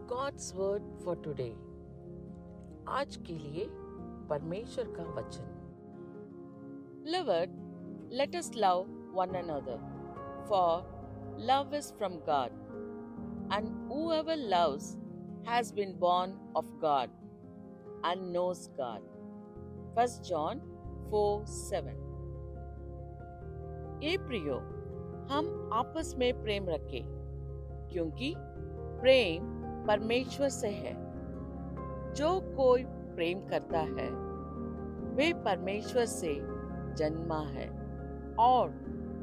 God's word for today. आज के लिए परमेश्वर का वचन. Beloved, let us love one another, for love is from God, and whoever loves has been born of God and knows God. 1 John 4:7. ये प्रियो, हम आपस में प्रेम रखें, क्योंकि प्रेम परमेश्वर से है. जो कोई प्रेम करता है वे परमेश्वर से जन्मा है और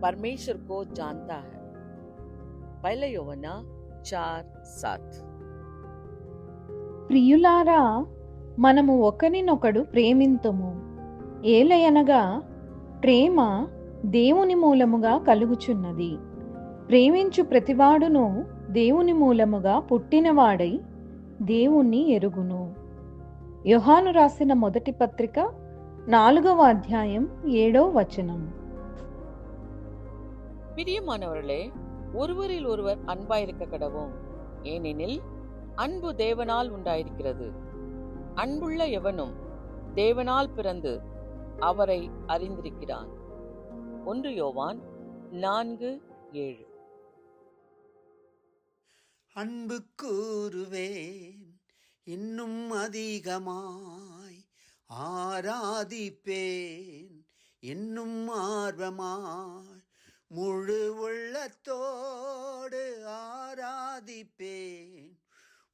परमेश्वर को जानता है. 1 యోవన్నా 4:7. ప్రియులారా, మనము ఒకరినొకడు ప్రేమింతుము. ఏలయనగా ప్రేమ దేవుని మూలముగా కలుగుచున్నది. ప్రేమించు ప్రతివాడును దేవుని మూలముగా పుట్టినవాడై దేవుణ్ణి ఎరుగును. యోహాను రాసిన మొదటి పత్రిక 4వ అధ్యాయం 7వ వచనం. பிரியமானவர்களே, ஒருவரில் ஒருவர் அன்பாயிருக்க கடவோம், ஏனெனில் அன்பு தேவனால் உண்டாயிருக்கிறது. அன்புள்ள எவனும் தேவனால் பிறந்து அவரை அறிந்திருக்கிறான். 1 யோவான் 4:7. அன்பு கூறுவேன் இன்னும் அதிகமாய், ஆராதிப்பேன் இன்னும் ஆர்வமாய், முழு உள்ளத்தோடு ஆராதிப்பேன்,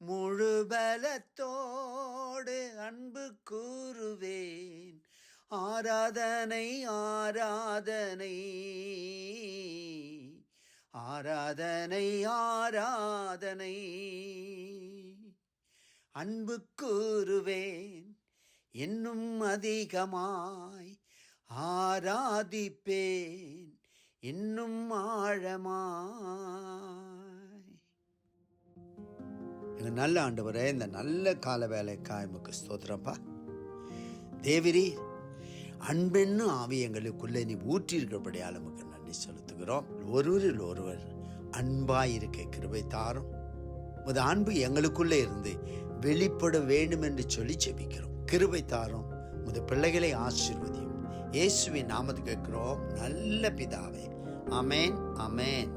முழு பலத்தோடு அன்பு கூறுவேன். ஆராதனை ஆராதனை ஆராதனை ஆராதனை. அன்பு கூறுவேன் இன்னும் அதிகமாய், ஆராதிப்பேன் இன்னும் ஆழமாய். எங்க நல்ல ஆண்டவரே, இந்த நல்ல கால வேலைக்காய் உமக்கு ஸ்தோத்திரப்பா. தேவரீ, அன்பென்னு ஆவி எங்களுக்குள்ளே நீ ஊற்றிருக்கிறபடியால் உமக்கு நன்றி செலுத்துகிறோம். ஒருவரில் ஒருவர் அன்பாயிருக்க கிருபை தாரும். உமது அன்பு எங்களுக்குள்ளே இருந்து வெளிப்பட வேண்டும் என்று சொல்லி ஜெபிக்கிறோம். கிருபை தாரும். உமது பிள்ளைகளை ஆசீர்வதியும். இயேசுவின் நாமத்தில் கேட்கிறோம் நல்ல பிதாவே, आमेन आमेन.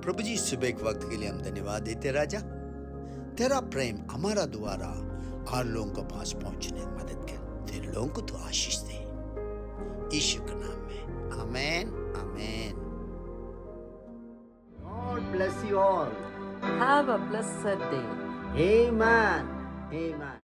प्रभु जी, सुबह के वक्त के लिए हम धन्यवाद देते राजा. तेरा प्रेम हमारा द्वारा और लोगों के पास पहुंचने में मदद कर. तेरे लोगों को तो आशीष दे, यीशु के नाम में. आमेन आमेन. God bless you all. Have a blessed day. Amen. Amen.